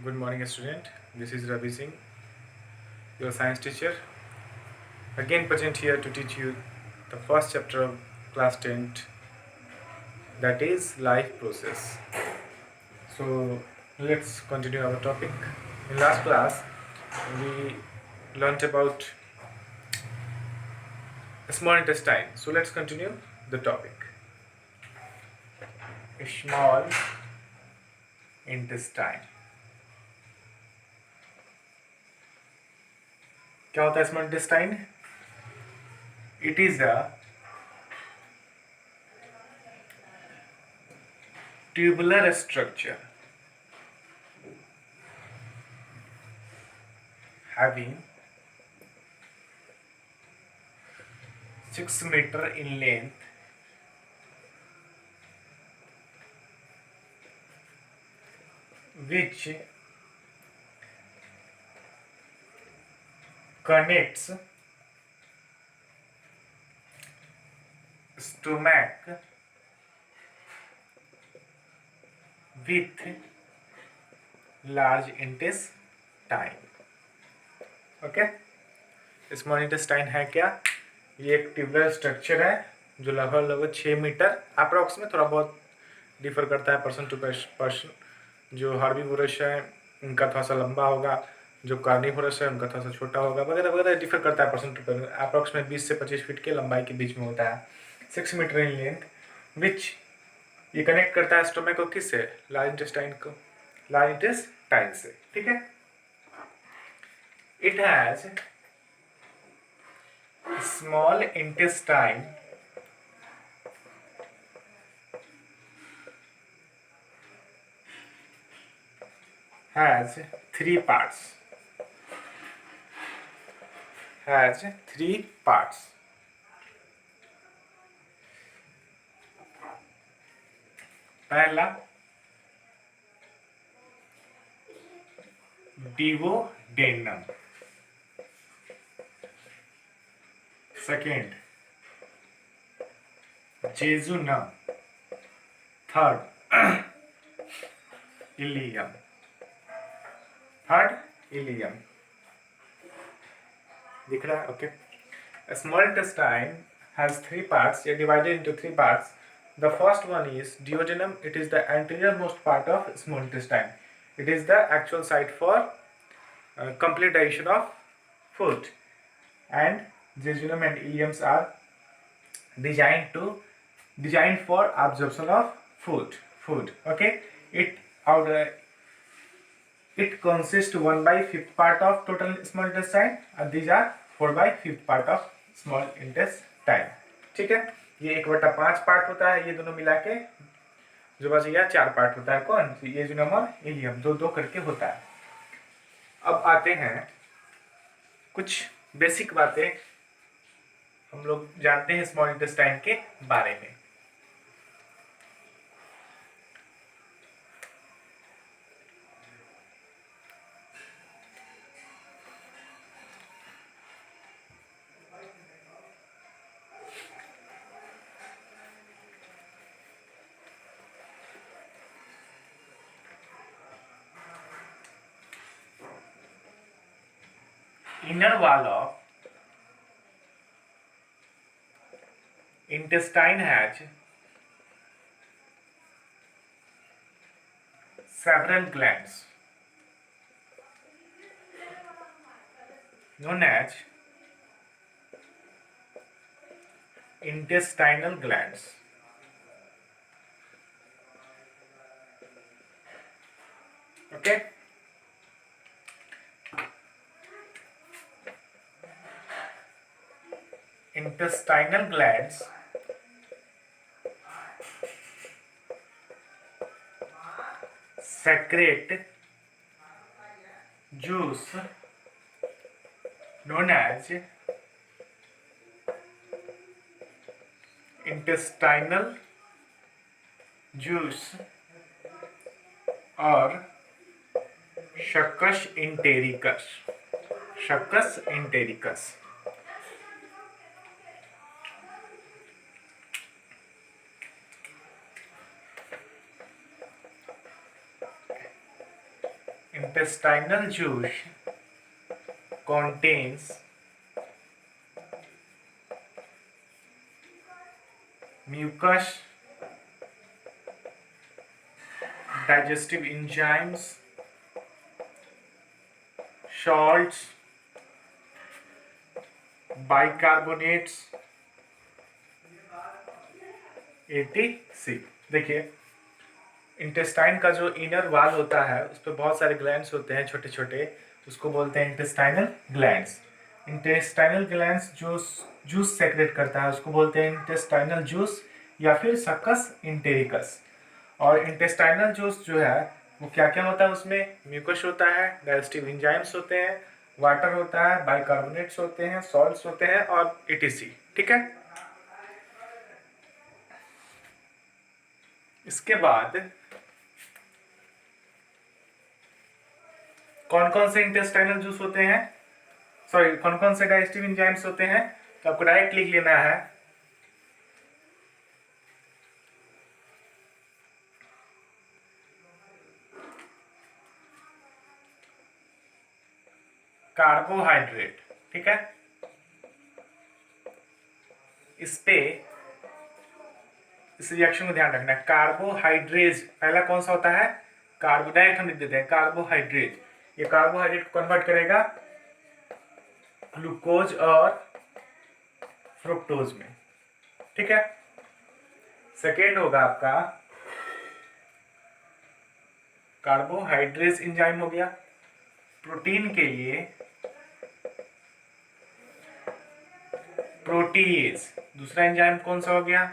Good morning, student. This is Ravi Singh, your science teacher. Again, present here to teach you the first chapter of class 10, that is life process. So, let's continue our topic. In last class, we learnt about small intestine. So, let's continue the topic. Small intestine. क्या होता है small intestine? It is a tubular structure having 6 meter in length which connects stomach with large intestine. Okay, small intestine है क्या? ये एक tubular structure है जो लगभग 6 मीटर अप्रॉक्स में, थोड़ा बहुत डिफर करता है पर्सन टू पर्सन। जो हार्बीवोरस है उनका थोड़ा सा लंबा होगा, जो कार्निवोरस है उनका थोड़ा सा छोटा होगा, वगैरह वगैरह डिफर करता है पर्सन टू पर्सन। अप्रॉक्स में 20 से 25 फीट के लंबाई के बीच में होता है। 6 मीटर इन लेंथ विच ये कनेक्ट करता है स्टोमक को किससे? लार्ज इंटेस्टाइन को, लार्ज इंटेस्टाइन से। ठीक है, it has small intestine has three parts. पहला डिवोडेनम, सेकेंड जेजुनम, थर्ड इलियम। दिख रहा है? Okay. Small intestine has three parts. They are divided into three parts. The first one is duodenum. It is the anterior most part of small intestine. It is the actual site for complete digestion of food. And jejunum and ileums are designed for absorption of food. Okay. It consists 1/5 part of total small intestine and these are 4/5 part of small intestine. ठीक है, ये 1/5 part होता है, ये दोनों मिला के जो बच गया 4 पार्ट होता है। कौन? ये जो नंबर इलियम, दो करके होता है। अब आते हैं कुछ बेसिक बातें हम लोग जानते हैं स्मॉल इंटेस्टाइन के बारे में। Inner wall of intestine has several glands known as intestinal glands. Okay. Intestinal glands secrete juice known as intestinal juice or Shuckus entericus. intestinal juice contains mucus, digestive enzymes, salts, bicarbonates, etc. देखिए, intestine का जो inner वाल होता है उस पर बहुत सारे ग्लैंड्स होते हैं छोटे छोटे, उसको बोलते हैं इंटेस्टाइनल ग्लैंड्स। इंटेस्टाइनल ग्लैंड्स जो जूस सेक्रेट करता है उसको बोलते हैं इंटेस्टाइनल जूस या फिर सक्कस इंटेरिकस। और इंटेस्टाइनल जूस जो है वो क्या क्या होता है, उसमें म्यूकस होता है, डाइजेस्टिव एंजाइम्स होते हैं, वाटर होता है, बाइकार्बोनेट्स होते हैं, सॉल्ट्स होते हैं और etc। ठीक है। इसके बाद कौन कौन से इंटेस्टाइनल जूस होते हैं, सॉरी कौन कौन से डाइजेस्टिव एंजाइम्स होते हैं, तो आपको डायरेक्ट लिख लेना है कार्बोहाइड्रेट। ठीक है, इस रिएक्शन को ध्यान रखना है। कार्बोहाइड्रेज पहला कौन सा होता है, कार्बोडाइट हम लिख देते हैं कार्बोहाइड्रेट। ये कार्बोहाइड्रेट को कन्वर्ट करेगा ग्लूकोज और फ्रुक्टोज में। ठीक है। सेकेंड होगा आपका कार्बोहाइड्रेज एंजाइम हो गया। प्रोटीन के लिए प्रोटीएज, दूसरा एंजाइम कौन सा हो गया,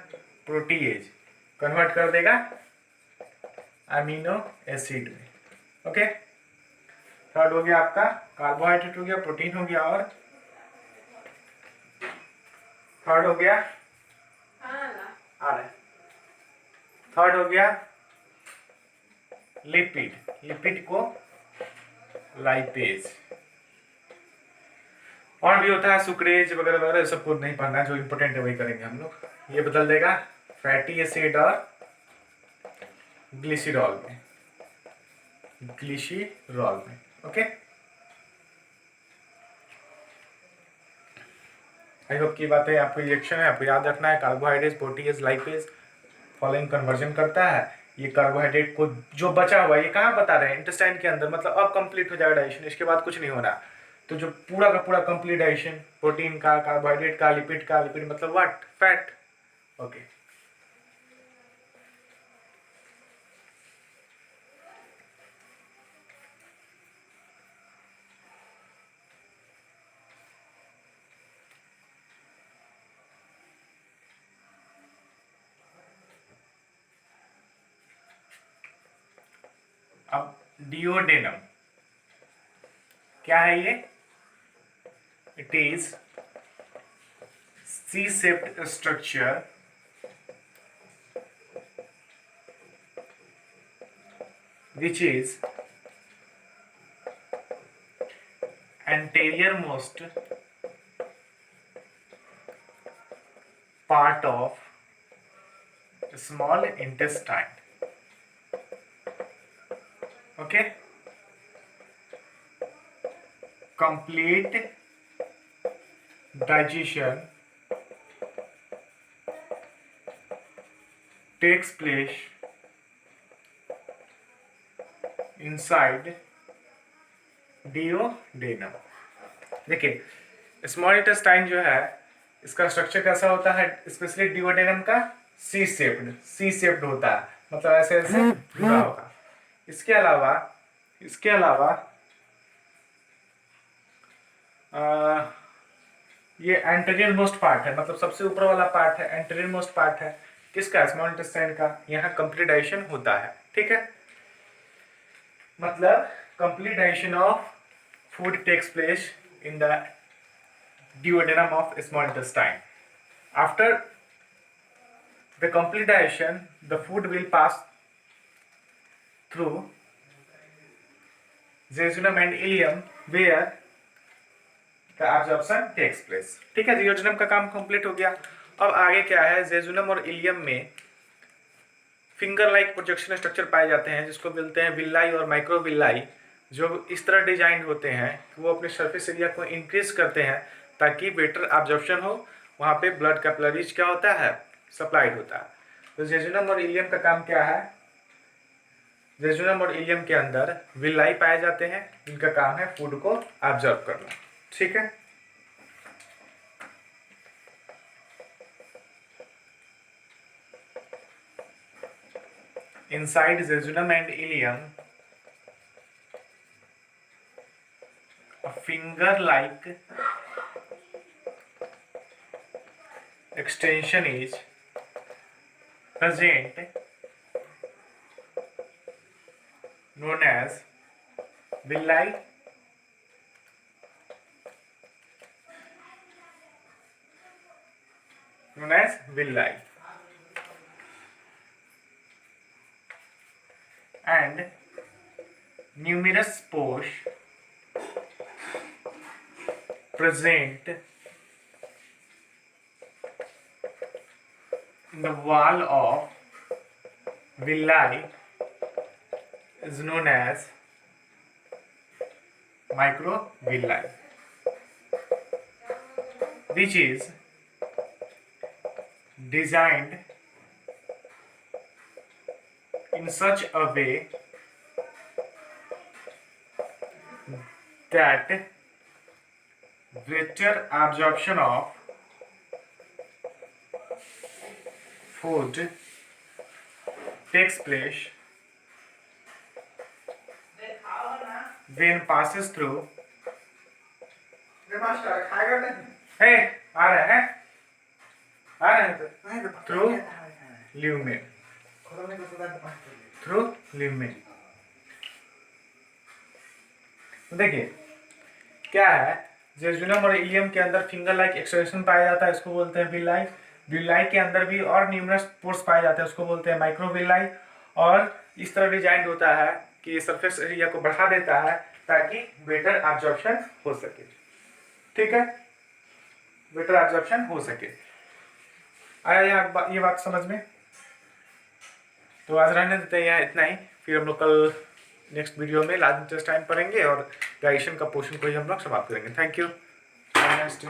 प्रोटीएज, कन्वर्ट कर देगा अमीनो एसिड में। ओके, थर्ड हो गया आपका कार्बोहाइड्रेट हो गया, प्रोटीन हो गया, और थर्ड हो गया थर्ड हो गया लिपिड, लिपिड को लाइपेज, और भी होता है सुक्रेज वगैरह वगैरह, सबको नहीं पढ़ना, जो इंपॉर्टेंट है वही करेंगे हम लोग। ये बदल देगा फैटी एसिड और ग्लिसरॉल में, ग्लिसरॉल में। ओके, आई होप की बातें आपको रिएक्शन है, आपको याद रखना है। Carbohydrate, proteases, lipase following conversion करता है। ये कार्बोहाइड्रेट को जो बचा हुआ, ये कहाँ बता रहे हैं, इंटेस्टाइन के अंदर, मतलब अब कंप्लीट हो जाएगा डाइजेशन, इसके बाद कुछ नहीं होना। तो जो पूरा का पूरा कंप्लीट डाइजेशन, प्रोटीन का, कार्बोहाइड्रेट का, लिपिड का, लिपिड मतलब व्हाट, फैट। ओके, अब डिओडेनम क्या है ये, it is C-shaped structure which is anterior most part of small intestine. Okay, complete digestion takes place inside duodenum. देखिए, स्मॉल इंटेस्टाइन जो है इसका स्ट्रक्चर कैसा होता है, स्पेशली डिओडेनम का सी शेप्ड होता है, मतलब ऐसे ऐसे जुड़ा होगा। इसके अलावा ये एंटीरियर मोस्ट पार्ट है, मतलब सबसे ऊपर वाला पार्ट है, एंटीरियर मोस्ट पार्ट है किसका, स्मॉल इंटेस्टाइन का। यहाँ कंप्लीट डाइजेशन होता है। ठीक है, मतलब complete digestion of food takes place in the duodenum of small intestine. After the complete digestion, the food will pass through jejunum and ileum where the absorption takes place. ठीक है, duodenum का काम complete हो गया। अब आगे क्या है, जेजुनम और इलियम में फिंगर लाइक प्रोजेक्शन स्ट्रक्चर पाए जाते हैं जिसको बोलते हैं विल्लाई और माइक्रोविल्लाई। जो इस तरह डिजाइन होते हैं कि वो अपने सरफेस एरिया को इंक्रीज करते हैं ताकि बेटर ऑब्जॉर्प्शन हो, वहाँ पे ब्लड कैपिलरीज क्या होता है, सप्लाइड होता है। तो जेजुनम और इलियम का काम क्या है, जेजुनम और इलियम के अंदर विलाई पाए जाते हैं, इनका काम है फूड को ऑब्जर्व करना। ठीक है, inside jejunum and ileum a finger like extension is present known as villi, known as villi, and numerous spores present in the wall of villi is known as microvilli, which is designed in such a way that greater absorption of food takes place when passes through hey आ रहे हैं through lumen, through lumen। देखिए क्या है, jejunum और ilium के अंदर finger like extension पाया जाता है, इसको बोलते हैं विलाई। विलाई के अंदर भी और न्यूमरस पोर्स पाए जाते हैं, उसको बोलते हैं माइक्रोविलाई। और इस तरह डिजाइन होता है कि सरफेस एरिया को बढ़ा देता है ताकि बेटर एब्जॉर्प्शन हो सके। ठीक है, बेटर एब्जॉर्प्शन हो सके। आया ये बात समझ में? तो आज रहने देते हैं इतना ही, फिर हम लोग कल नेक्स्ट वीडियो में लार्ज इंटेस्टाइन पढ़ेंगे और डाइजेशन का पोर्शन को ही हम लोग समाप्त करेंगे। Thank you, have a nice day.